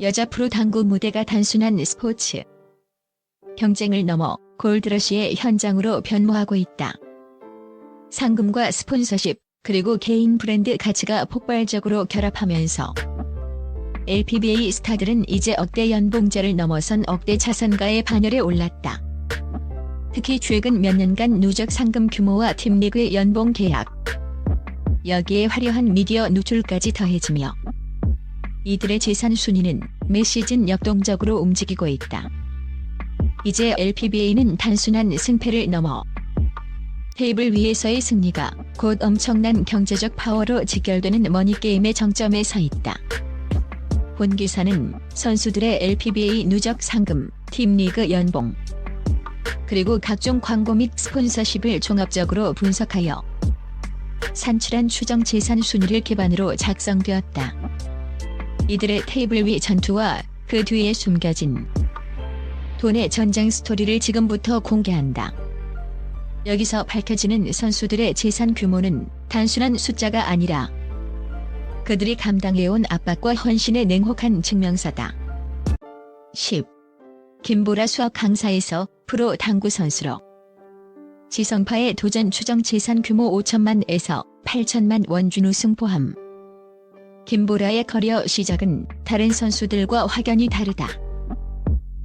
여자 프로당구 무대가 단순한 스포츠 경쟁을 넘어 골드러시의 현장으로 변모하고 있다. 상금과 스폰서십, 그리고 개인 브랜드 가치가 폭발적으로 결합하면서 LPBA 스타들은 이제 억대 연봉제를 넘어선 억대 자산가의 반열에 올랐다. 특히 최근 몇 년간 누적 상금 규모와 팀리그의 연봉 계약, 여기에 화려한 미디어 노출까지 더해지며 이들의 재산 순위는 매 시즌 역동적으로 움직이고 있다. 이제 LPBA는 단순한 승패를 넘어 테이블 위에서의 승리가 곧 엄청난 경제적 파워로 직결되는 머니게임의 정점에 서 있다. 본 기사는 선수들의 LPBA 누적 상금, 팀리그 연봉, 그리고 각종 광고 및 스폰서십을 종합적으로 분석하여 산출한 추정 재산 순위를 기반으로 작성되었다. 이들의 테이블 위 전투와 그 뒤에 숨겨진 돈의 전쟁 스토리를 지금부터 공개한다. 여기서 밝혀지는 선수들의 재산 규모는 단순한 숫자가 아니라 그들이 감당해온 압박과 헌신의 냉혹한 증명서다. 10. 김보라 수학 강사에서 프로 당구 선수로 지성파의 도전 추정 재산 규모 5천만에서 8천만 원 준우승 포함. 김보라의 커리어 시작은 다른 선수들과 확연히 다르다.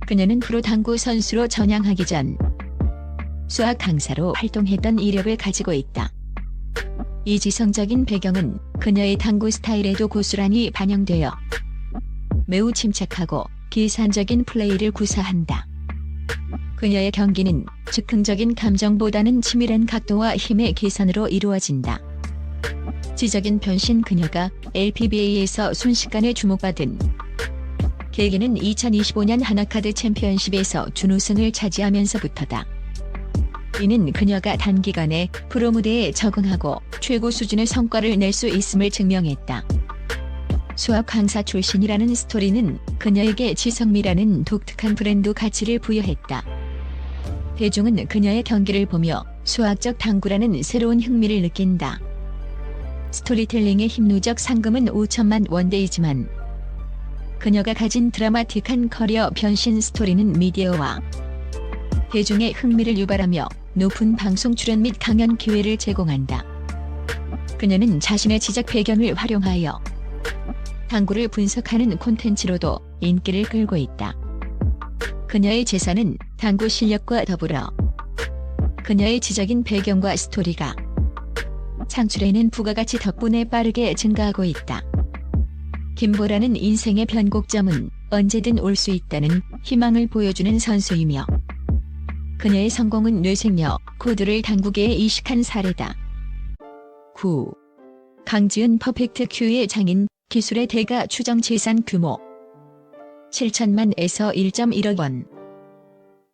그녀는 프로 당구 선수로 전향하기 전 수학 강사로 활동했던 이력을 가지고 있다. 이 지성적인 배경은 그녀의 당구 스타일에도 고스란히 반영되어 매우 침착하고 계산적인 플레이를 구사한다. 그녀의 경기는 즉흥적인 감정보다는 치밀한 각도와 힘의 계산으로 이루어진다. 지적인 변신. 그녀가 LPBA에서 순식간에 주목받은 계기는 2025년 하나카드 챔피언십에서 준우승을 차지하면서부터다. 이는 그녀가 단기간에 프로 무대에 적응하고 최고 수준의 성과를 낼 수 있음을 증명했다. 수학 강사 출신이라는 스토리는 그녀에게 지성미라는 독특한 브랜드 가치를 부여했다. 대중은 그녀의 경기를 보며 수학적 당구라는 새로운 흥미를 느낀다. 스토리텔링의 힘. 누적 상금은 5천만 원대이지만 그녀가 가진 드라마틱한 커리어 변신 스토리는 미디어와 대중의 흥미를 유발하며 높은 방송 출연 및 강연 기회를 제공한다. 그녀는 자신의 지적 배경을 활용하여 당구를 분석하는 콘텐츠로도 인기를 끌고 있다. 그녀의 재산은 당구 실력과 더불어 그녀의 지적인 배경과 스토리가 창출해낸 부가가치 덕분에 빠르게 증가하고 있다. 김보라는 인생의 변곡점은 언제든 올 수 있다는 희망을 보여주는 선수이며 그녀의 성공은 뇌생녀 코드를 당구계에 이식한 사례다. 9. 강지은 퍼펙트 큐의 장인. 기술의 대가 추정 재산 규모 7천만에서 1.1억 원.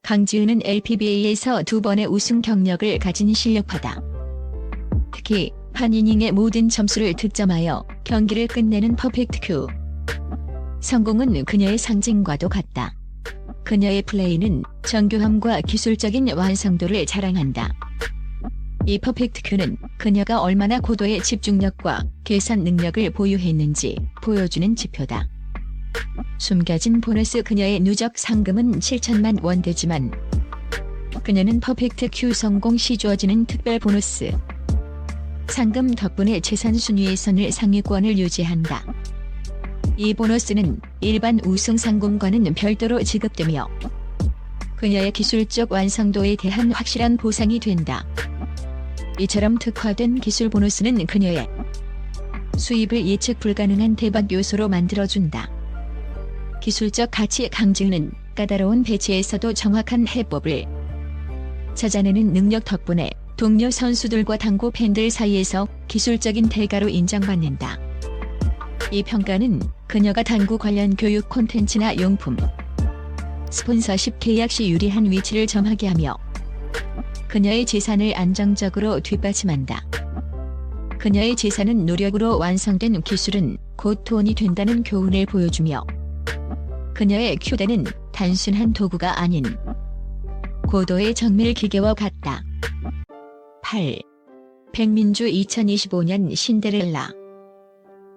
강지은은 LPBA에서 2번의 우승 경력을 가진 실력파다. 특히 한 이닝의 모든 점수를 득점하여 경기를 끝내는 퍼펙트 큐. 성공은 그녀의 상징과도 같다. 그녀의 플레이는 정교함과 기술적인 완성도를 자랑한다. 이 퍼펙트 큐는 그녀가 얼마나 고도의 집중력과 계산 능력을 보유했는지 보여주는 지표다. 숨겨진 보너스. 그녀의 누적 상금은 7천만 원대지만 그녀는 퍼펙트 큐 성공 시 주어지는 특별 보너스 상금 덕분에 재산 순위에서는 상위권을 유지한다. 이 보너스는 일반 우승 상금과는 별도로 지급되며 그녀의 기술적 완성도에 대한 확실한 보상이 된다. 이처럼 특화된 기술 보너스는 그녀의 수입을 예측 불가능한 대박 요소로 만들어준다. 기술적 가치. 강지은은 까다로운 배치에서도 정확한 해법을 찾아내는 능력 덕분에 동료 선수들과 당구 팬들 사이에서 기술적인 대가로 인정받는다. 이 평가는 그녀가 당구 관련 교육 콘텐츠나 용품, 스폰서십 계약 시 유리한 위치를 점하게 하며 그녀의 재산을 안정적으로 뒷받침한다. 그녀의 재산은 노력으로 완성된 기술은 곧 돈이 된다는 교훈을 보여주며 그녀의 큐대는 단순한 도구가 아닌 고도의 정밀 기계와 같다. 8. 백민주 2025년 신데렐라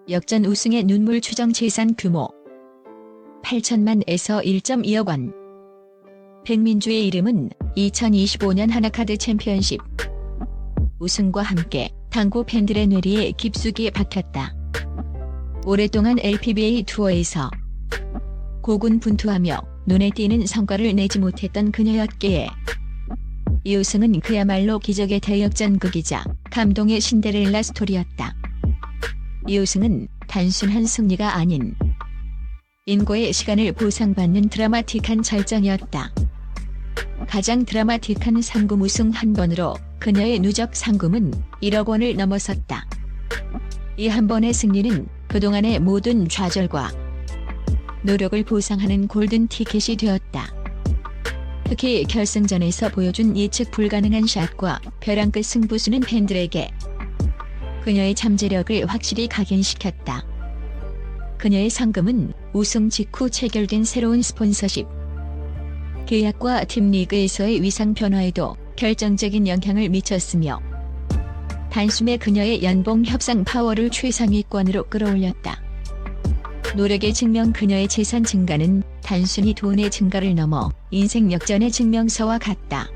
역전 우승의 눈물 추정 재산 규모 8천만에서 1.2억 원. 백민주의 이름은 2025년 하나카드 챔피언십 우승과 함께 당구 팬들의 뇌리에 깊숙이 박혔다. 오랫동안 LPBA 투어에서 고군분투하며 눈에 띄는 성과를 내지 못했던 그녀였기에 이 우승은 그야말로 기적의 대역전극이자 감동의 신데렐라 스토리였다. 이 우승은 단순한 승리가 아닌 인고의 시간을 보상받는 드라마틱한 절정이었다. 가장 드라마틱한 상금 우승 한 번으로 그녀의 누적 상금은 1억 원을 넘어섰다. 이 한 번의 승리는 그동안의 모든 좌절과 노력을 보상하는 골든 티켓이 되었다. 특히 결승전에서 보여준 예측 불가능한 샷과 벼랑 끝 승부수는 팬들에게 그녀의 잠재력을 확실히 각인시켰다. 그녀의 상금은 우승 직후 체결된 새로운 스폰서십 계약과 팀 리그에서의 위상 변화에도 결정적인 영향을 미쳤으며 단숨에 그녀의 연봉 협상 파워를 최상위권으로 끌어올렸다. 노력의 증명 그녀의 재산 증가는 단순히 돈의 증가를 넘어 인생 역전의 증명서와 같다.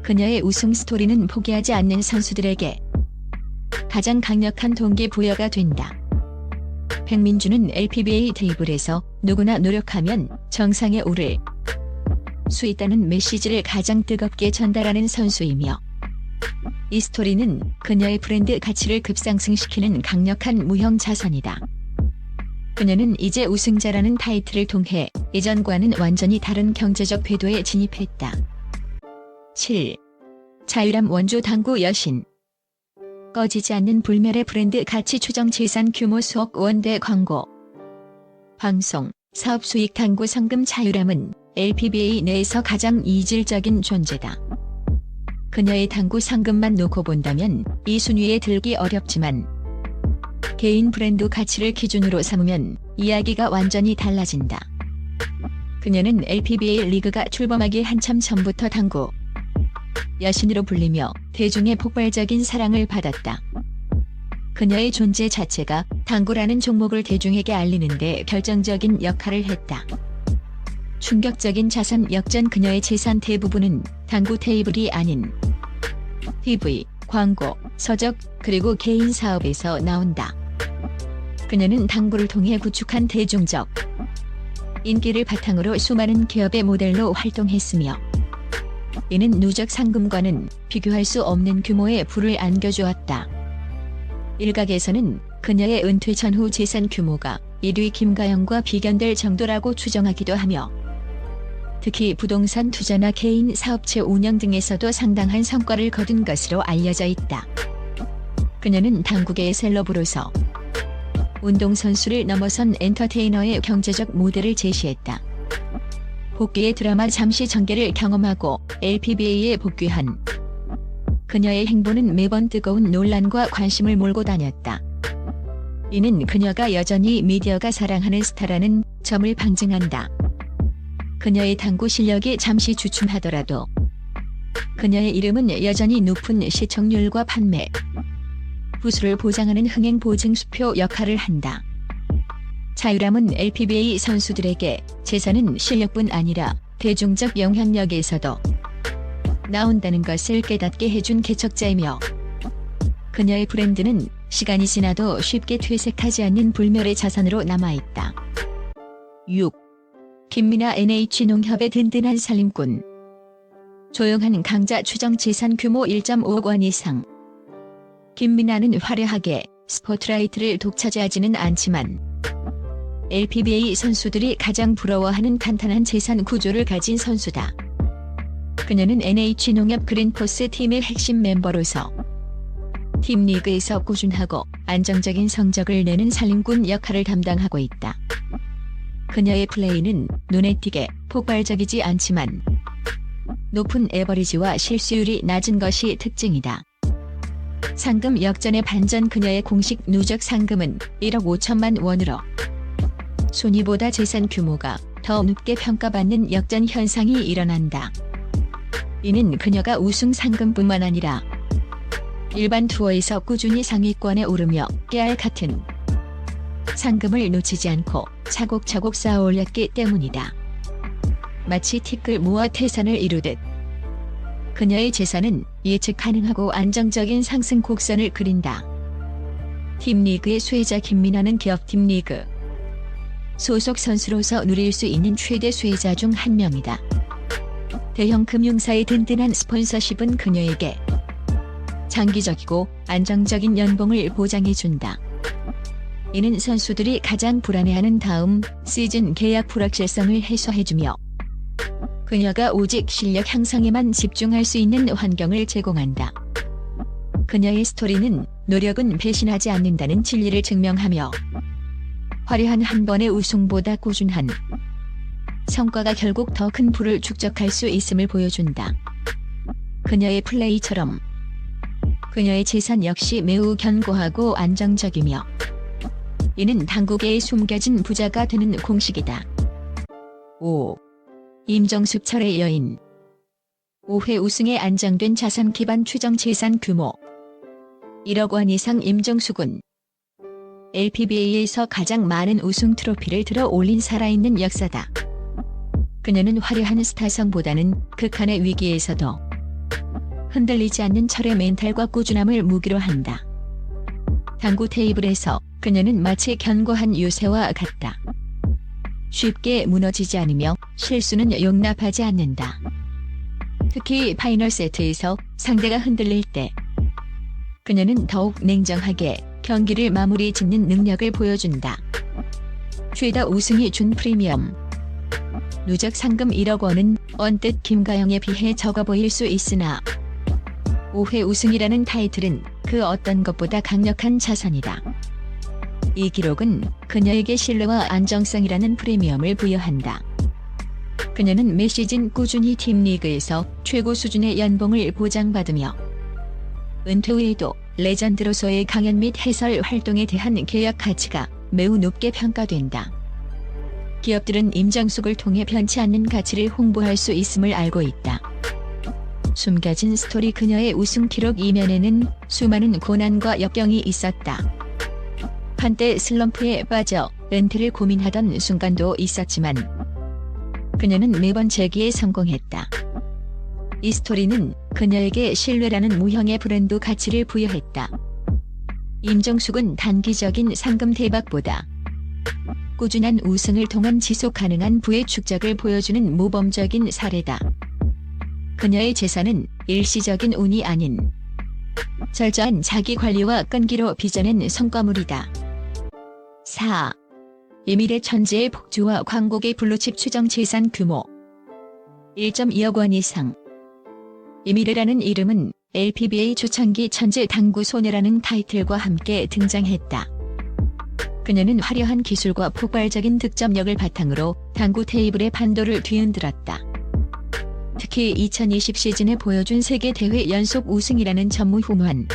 그녀의 우승 스토리는 포기하지 않는 선수들에게 가장 강력한 동기부여가 된다. 백민주는 LPBA 테이블에서 누구나 노력하면 정상에 오를 수 있다는 메시지를 가장 뜨겁게 전달하는 선수이며 이 스토리는 그녀의 브랜드 가치를 급상승시키는 강력한 무형 자산이다. 그녀는 이제 우승자라는 타이틀을 통해 예전과는 완전히 다른 경제적 궤도에 진입했다. 7. 자유람 원조 당구 여신. 꺼지지 않는 불멸의 브랜드 가치 추정 재산 규모 수억 원대 광고. 방송, 사업 수익 당구 상금 자유람은 LPBA 내에서 가장 이질적인 존재다. 그녀의 당구 상금만 놓고 본다면 이 순위에 들기 어렵지만 개인 브랜드 가치를 기준으로 삼으면 이야기가 완전히 달라진다. 그녀는 LPBA 리그가 출범하기 한참 전부터 당구 여신으로 불리며 대중의 폭발적인 사랑을 받았다. 그녀의 존재 자체가 당구라는 종목을 대중에게 알리는 데 결정적인 역할을 했다. 충격적인 자산 역전. 그녀의 재산 대부분은 당구 테이블이 아닌 TV, 광고, 서적, 그리고 개인 사업에서 나온다. 그녀는 당구를 통해 구축한 대중적 인기를 바탕으로 수많은 기업의 모델로 활동했으며 이는 누적 상금과는 비교할 수 없는 규모의 부를 안겨주었다. 일각에서는 그녀의 은퇴 전후 재산 규모가 1위 김가영과 비견될 정도라고 추정하기도 하며 특히 부동산 투자나 개인 사업체 운영 등에서도 상당한 성과를 거둔 것으로 알려져 있다. 그녀는 당구계의 셀럽으로서 운동선수를 넘어선 엔터테이너의 경제적 모델을 제시했다. 복귀의 드라마 잠시 전개를 경험하고 LPBA에 복귀한 그녀의 행보는 매번 뜨거운 논란과 관심을 몰고 다녔다. 이는 그녀가 여전히 미디어가 사랑하는 스타라는 점을 방증한다. 그녀의 당구 실력이 잠시 주춤하더라도 그녀의 이름은 여전히 높은 시청률과 판매 부수를 보장하는 흥행 보증수표 역할을 한다. 자유람은 LPBA 선수들에게 재산은 실력뿐 아니라 대중적 영향력에서도 나온다는 것을 깨닫게 해준 개척자이며 그녀의 브랜드는 시간이 지나도 쉽게 퇴색하지 않는 불멸의 자산으로 남아있다. 6. 김미나 NH농협의 든든한 살림꾼. 조용한 강자 추정 재산 규모 1.5억 원 이상. 김미나는 화려하게 스포트라이트를 독차지하지는 않지만 LPBA 선수들이 가장 부러워하는 탄탄한 재산 구조를 가진 선수다. 그녀는 NH농협 그린포스 팀의 핵심 멤버로서 팀 리그에서 꾸준하고 안정적인 성적을 내는 살림꾼 역할을 담당하고 있다. 그녀의 플레이는 눈에 띄게 폭발적이지 않지만 높은 에버리지와 실수율이 낮은 것이 특징이다. 상금 역전의 반전. 그녀의 공식 누적 상금은 1억 5천만 원으로 순위보다 재산 규모가 더 높게 평가받는 역전 현상이 일어난다. 이는 그녀가 우승 상금뿐만 아니라 일반 투어에서 꾸준히 상위권에 오르며 깨알 같은 상금을 놓치지 않고 차곡차곡 쌓아 올렸기 때문이다. 마치 티끌 모아 태산을 이루듯 그녀의 재산은 예측 가능하고 안정적인 상승 곡선을 그린다. 팀리그의 수혜자 김민아는 기업 팀리그 소속 선수로서 누릴 수 있는 최대 수혜자 중 한 명이다. 대형 금융사의 든든한 스폰서십은 그녀에게 장기적이고 안정적인 연봉을 보장해준다. 이는 선수들이 가장 불안해하는 다음 시즌 계약 불확실성을 해소해주며 그녀가 오직 실력 향상에만 집중할 수 있는 환경을 제공한다. 그녀의 스토리는 노력은 배신하지 않는다는 진리를 증명하며 화려한 한 번의 우승보다 꾸준한 성과가 결국 더 큰 부를 축적할 수 있음을 보여준다. 그녀의 플레이처럼 그녀의 재산 역시 매우 견고하고 안정적이며 이는 당구계의 숨겨진 부자가 되는 공식이다. 5. 임정숙 철의 여인. 5회 우승에 안정된 자산 기반 추정 재산 규모 1억 원 이상. 임정숙은 LPBA에서 가장 많은 우승 트로피를 들어 올린 살아있는 역사다. 그녀는 화려한 스타성보다는 극한의 위기에서도 흔들리지 않는 철의 멘탈과 꾸준함을 무기로 한다. 당구 테이블에서 그녀는 마치 견고한 요새와 같다. 쉽게 무너지지 않으며 실수는 용납하지 않는다. 특히 파이널 세트에서 상대가 흔들릴 때 그녀는 더욱 냉정하게 경기를 마무리 짓는 능력을 보여준다. 최다 우승이 준 프리미엄 누적 상금 1억 원은 언뜻 김가영에 비해 적어 보일 수 있으나 5회 우승이라는 타이틀은 그 어떤 것보다 강력한 자산이다. 이 기록은 그녀에게 신뢰와 안정성이라는 프리미엄을 부여한다. 그녀는 매 시즌 꾸준히 팀리그에서 최고 수준의 연봉을 보장받으며 은퇴 후에도 레전드로서의 강연 및 해설 활동에 대한 계약 가치가 매우 높게 평가된다. 기업들은 임정숙을 통해 변치 않는 가치를 홍보할 수 있음을 알고 있다. 숨겨진 스토리. 그녀의 우승 기록 이면에는 수많은 고난과 역경이 있었다. 한때 슬럼프에 빠져 은퇴를 고민하던 순간도 있었지만 그녀는 매번 재기에 성공했다. 이 스토리는 그녀에게 신뢰라는 무형의 브랜드 가치를 부여했다. 임정숙은 단기적인 상금 대박보다 꾸준한 우승을 통한 지속 가능한 부의 축적을 보여주는 모범적인 사례다. 그녀의 재산은 일시적인 운이 아닌 철저한 자기관리와 끈기로 빚어낸 성과물이다. 4. 이미래 천재의 폭주와 광고계 블루칩 추정 재산 규모 1.2억 원 이상. 이미래라는 이름은 LPBA 초창기 천재 당구 소녀라는 타이틀과 함께 등장했다. 그녀는 화려한 기술과 폭발적인 득점력을 바탕으로 당구 테이블의 판도를 뒤흔들었다. 특히 2020 시즌에 보여준 세계 대회 연속 우승이라는 전무후무한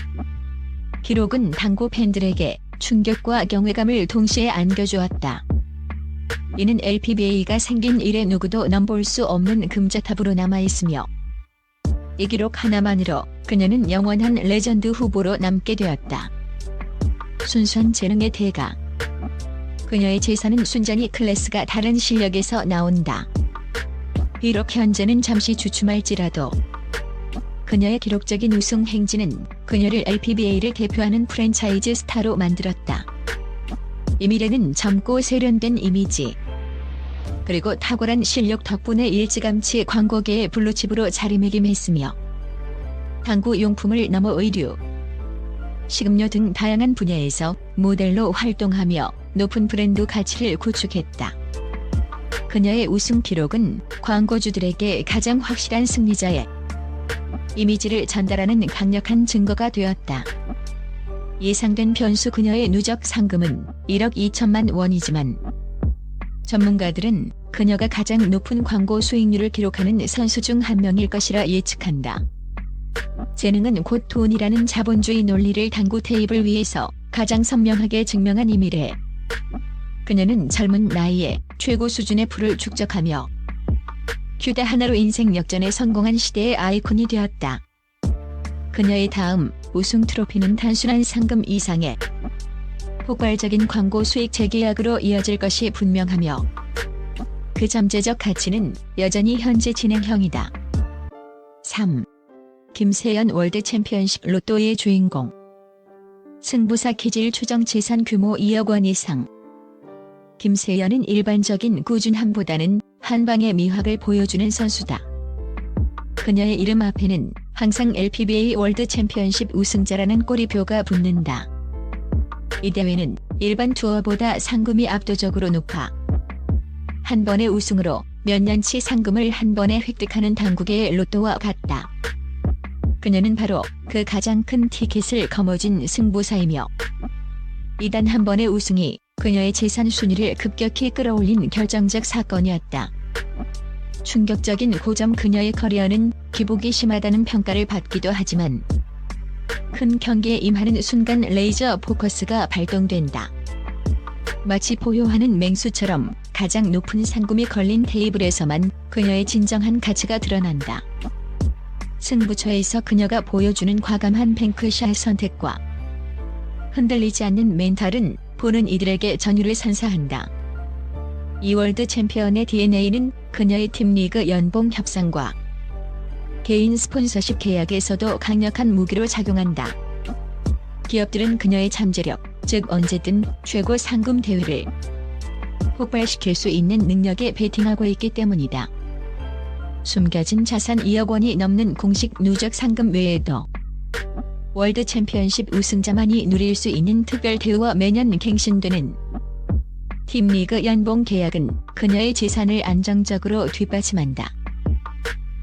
기록은 당구 팬들에게 충격과 경외감을 동시에 안겨주었다. 이는 LPBA가 생긴 이래 누구도 넘볼 수 없는 금자탑으로 남아있으며 이 기록 하나만으로 그녀는 영원한 레전드 후보로 남게 되었다. 순수한 재능의 대가. 그녀의 재산은 순전히 클래스가 다른 실력에서 나온다. 비록 현재는 잠시 주춤할지라도 그녀의 기록적인 우승 행진은 그녀를 LPBA를 대표하는 프랜차이즈 스타로 만들었다. 이미래는 젊고 세련된 이미지 그리고 탁월한 실력 덕분에 일찌감치 광고계의 블루칩으로 자리매김했으며 당구 용품을 넘어 의류, 식음료 등 다양한 분야에서 모델로 활동하며 높은 브랜드 가치를 구축했다. 그녀의 우승 기록은 광고주들에게 가장 확실한 승리자의 이미지를 전달하는 강력한 증거가 되었다. 예상된 변수. 그녀의 누적 상금은 1억 2천만 원이지만 전문가들은 그녀가 가장 높은 광고 수익률을 기록하는 선수 중 한 명일 것이라 예측한다. 재능은 곧 돈이라는 자본주의 논리를 당구 테이블 위에서 가장 선명하게 증명한 이미래. 그녀는 젊은 나이에 최고 수준의 부를 축적하며 규대 하나로 인생 역전에 성공한 시대의 아이콘이 되었다. 그녀의 다음 우승 트로피는 단순한 상금 이상의 폭발적인 광고 수익 재계약으로 이어질 것이 분명하며 그 잠재적 가치는 여전히 현재 진행형이다. 3. 김세연 월드 챔피언십 로또의 주인공. 승부사 키질 추정 재산 규모 2억 원 이상. 김세연은 일반적인 꾸준함보다는 한방의 미학을 보여주는 선수다. 그녀의 이름 앞에는 항상 LPBA 월드 챔피언십 우승자라는 꼬리표가 붙는다. 이 대회는 일반 투어보다 상금이 압도적으로 높아 한 번의 우승으로 몇 년치 상금을 한 번에 획득하는 당국의 로또와 같다. 그녀는 바로 그 가장 큰 티켓을 거머쥔 승부사이며 이단 한 번의 우승이 그녀의 재산 순위를 급격히 끌어올린 결정적 사건이었다. 충격적인 고점 그녀의 커리어는 기복이 심하다는 평가를 받기도 하지만 큰 경기에 임하는 순간 레이저 포커스가 발동된다. 마치 포효하는 맹수처럼 가장 높은 상금이 걸린 테이블에서만 그녀의 진정한 가치가 드러난다. 승부처에서 그녀가 보여주는 과감한 뱅크샷 선택과 흔들리지 않는 멘탈은 보는 이들에게 전율을 선사한다. 이 월드 챔피언의 DNA는 그녀의 팀 리그 연봉 협상과 개인 스폰서십 계약에서도 강력한 무기로 작용한다. 기업들은 그녀의 잠재력, 즉 언제든 최고 상금 대회를 폭발시킬 수 있는 능력에 베팅하고 있기 때문이다. 숨겨진 자산 2억 원이 넘는 공식 누적 상금 외에도 월드 챔피언십 우승자만이 누릴 수 있는 특별 대우와 매년 갱신되는 팀 리그 연봉 계약은 그녀의 재산을 안정적으로 뒷받침한다.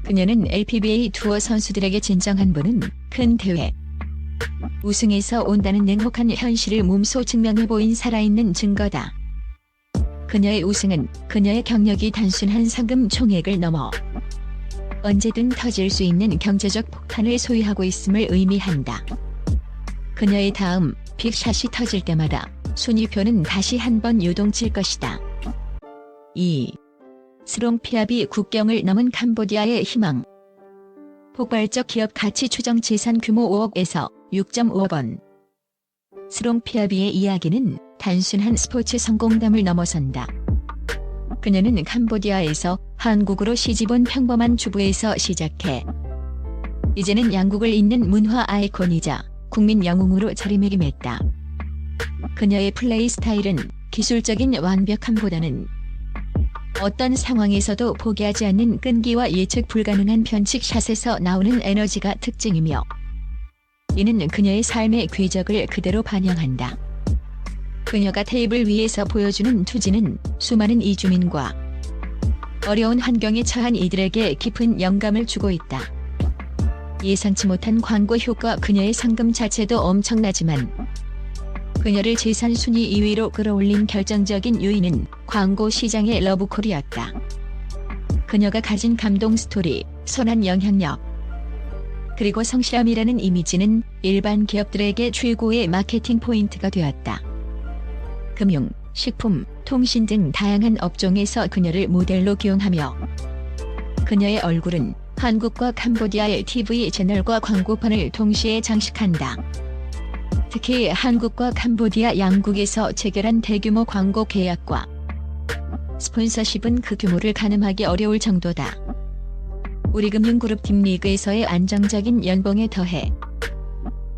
그녀는 LPBA 투어 선수들에게 진정한 분은 큰 대회 우승에서 온다는 냉혹한 현실을 몸소 증명해 보인 살아있는 증거다. 그녀의 우승은 그녀의 경력이 단순한 상금 총액을 넘어 언제든 터질 수 있는 경제적 폭탄을 소유하고 있음을 의미한다. 그녀의 다음 빅샷이 터질 때마다 순위표는 다시 한번 요동칠 것이다. 2. 스롱피압이 국경을 넘은 캄보디아의 희망. 폭발적 기업 가치 추정 재산 규모 5억에서 6.5억 원. 스롱피압이의 이야기는 단순한 스포츠 성공담을 넘어선다. 그녀는 캄보디아에서 한국으로 시집온 평범한 주부에서 시작해 이제는 양국을 잇는 문화 아이콘이자 국민 영웅으로 자리매김했다. 그녀의 플레이 스타일은 기술적인 완벽함보다는 어떤 상황에서도 포기하지 않는 끈기와 예측 불가능한 변칙샷에서 나오는 에너지가 특징이며 이는 그녀의 삶의 궤적을 그대로 반영한다. 그녀가 테이블 위에서 보여주는 투지는 수많은 이주민과 어려운 환경에 처한 이들에게 깊은 영감을 주고 있다. 예상치 못한 광고 효과. 그녀의 상금 자체도 엄청나지만 그녀를 재산 순위 2위로 끌어올린 결정적인 요인은 광고 시장의 러브콜이었다. 그녀가 가진 감동 스토리, 선한 영향력, 그리고 성실함이라는 이미지는 일반 기업들에게 최고의 마케팅 포인트가 되었다. 금융, 식품, 통신 등 다양한 업종에서 그녀를 모델로 기용하며 그녀의 얼굴은 한국과 캄보디아의 TV 채널과 광고판을 동시에 장식한다. 특히 한국과 캄보디아 양국에서 체결한 대규모 광고 계약과 스폰서십은 그 규모를 가늠하기 어려울 정도다. 우리금융그룹 팀 리그에서의 안정적인 연봉에 더해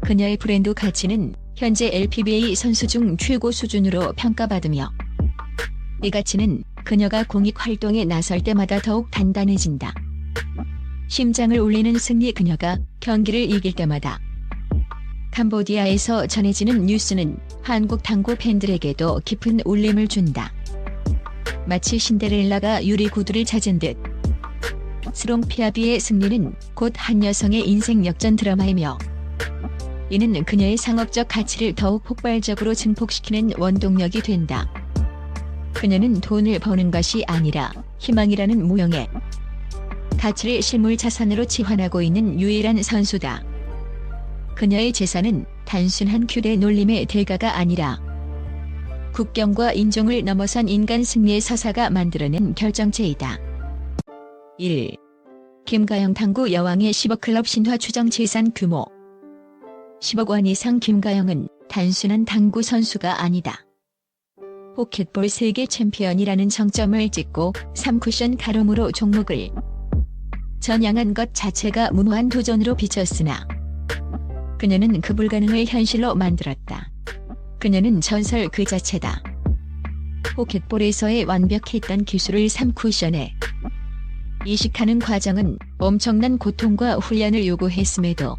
그녀의 브랜드 가치는 현재 LPBA 선수 중 최고 수준으로 평가받으며 이 가치는 그녀가 공익 활동에 나설 때마다 더욱 단단해진다. 심장을 울리는 승리. 그녀가 경기를 이길 때마다 캄보디아에서 전해지는 뉴스는 한국 당구 팬들에게도 깊은 울림을 준다. 마치 신데렐라가 유리구두를 찾은 듯. 스롱피아비의 승리는 곧 한 여성의 인생 역전 드라마이며 이는 그녀의 상업적 가치를 더욱 폭발적으로 증폭시키는 원동력이 된다. 그녀는 돈을 버는 것이 아니라 희망이라는 무형의 가치를 실물 자산으로 치환하고 있는 유일한 선수다. 그녀의 재산은 단순한 큐대 놀림의 대가가 아니라 국경과 인종을 넘어선 인간 승리의 서사가 만들어낸 결정체이다. 1. 김가영 당구 여왕의 10억 클럽 신화 추정 재산 규모 10억 원 이상. 김가영은 단순한 당구 선수가 아니다. 포켓볼 세계 챔피언이라는 정점을 찍고 3쿠션 가름으로 종목을 전향한 것 자체가 무모한 도전으로 비쳤으나 그녀는 그 불가능을 현실로 만들었다. 그녀는 전설 그 자체다. 포켓볼에서의 완벽했던 기술을 3쿠션에 이식하는 과정은 엄청난 고통과 훈련을 요구했음에도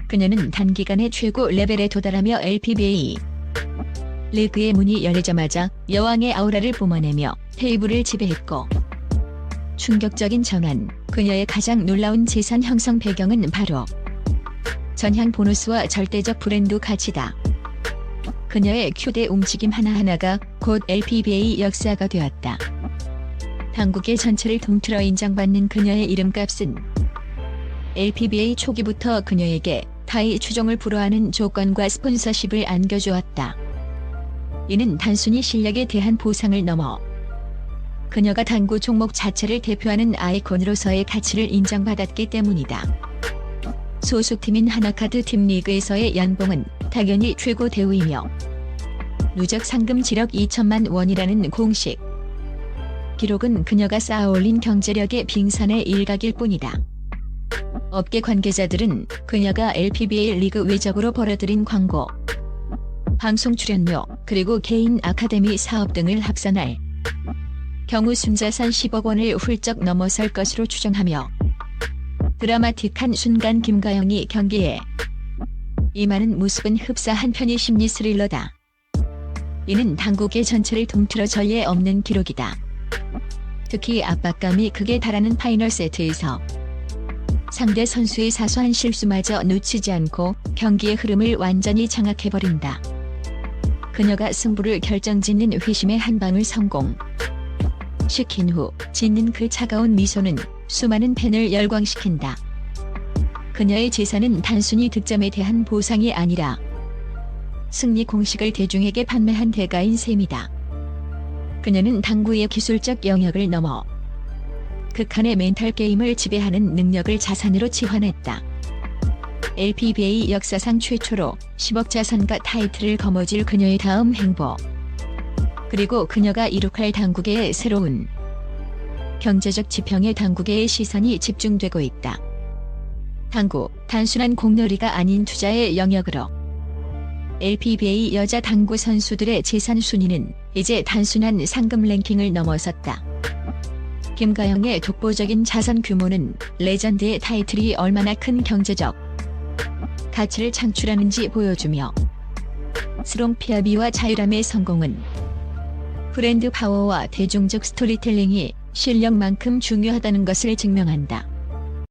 그녀는 단기간에 최고 레벨에 도달하며 LPBA 리그의 문이 열리자마자 여왕의 아우라를 뿜어내며 테이블을 지배했고, 충격적인 전환, 그녀의 가장 놀라운 재산 형성 배경은 바로 전향 보너스와 절대적 브랜드 가치다. 그녀의 큐대 움직임 하나하나가 곧 LPBA 역사가 되었다. 당국의 전체를 통틀어 인정받는 그녀의 이름값은 LPBA 초기부터 그녀에게 타이 추종을 불허하는 조건과 스폰서십을 안겨주었다. 이는 단순히 실력에 대한 보상을 넘어 그녀가 당구 종목 자체를 대표하는 아이콘으로서의 가치를 인정받았기 때문이다. 소속팀인 하나카드 팀 리그에서의 연봉은 당연히 최고 대우이며 누적 상금 7억 2천만 원이라는 공식 기록은 그녀가 쌓아올린 경제력의 빙산의 일각일 뿐이다. 업계 관계자들은 그녀가 LPBA 리그 외적으로 벌어들인 광고, 방송 출연료, 그리고 개인 아카데미 사업 등을 합산할 경우 순자산 10억 원을 훌쩍 넘어설 것으로 추정하며 드라마틱한 순간 김가영이 경기에 임하는 모습은 흡사한 편의 심리 스릴러다. 이는 당국의 전체를 통틀어 전례 없는 기록이다. 특히 압박감이 극에 달하는 파이널 세트에서 상대 선수의 사소한 실수마저 놓치지 않고 경기의 흐름을 완전히 장악해버린다. 그녀가 승부를 결정짓는 회심의 한 방을 성공시킨 후 짓는 그 차가운 미소는 수많은 팬을 열광시킨다. 그녀의 재산은 단순히 득점에 대한 보상이 아니라 승리 공식을 대중에게 판매한 대가인 셈이다. 그녀는 당구의 기술적 영역을 넘어 극한의 멘탈 게임을 지배하는 능력을 자산으로 치환했다. LPBA 역사상 최초로 10억 자산과 타이틀을 거머쥘 그녀의 다음 행보, 그리고 그녀가 이룩할 당구계의 새로운 경제적 지평에 당구계의 시선이 집중되고 있다. 당구, 단순한 공놀이가 아닌 투자의 영역으로 LPBA 여자 당구 선수들의 재산 순위는 이제 단순한 상금 랭킹을 넘어섰다. 김가영의 독보적인 자산 규모는 레전드의 타이틀이 얼마나 큰 경제적 가치를 창출하는지 보여주며, 스롱피아비와 자유람의 성공은 브랜드 파워와 대중적 스토리텔링이 실력만큼 중요하다는 것을 증명한다.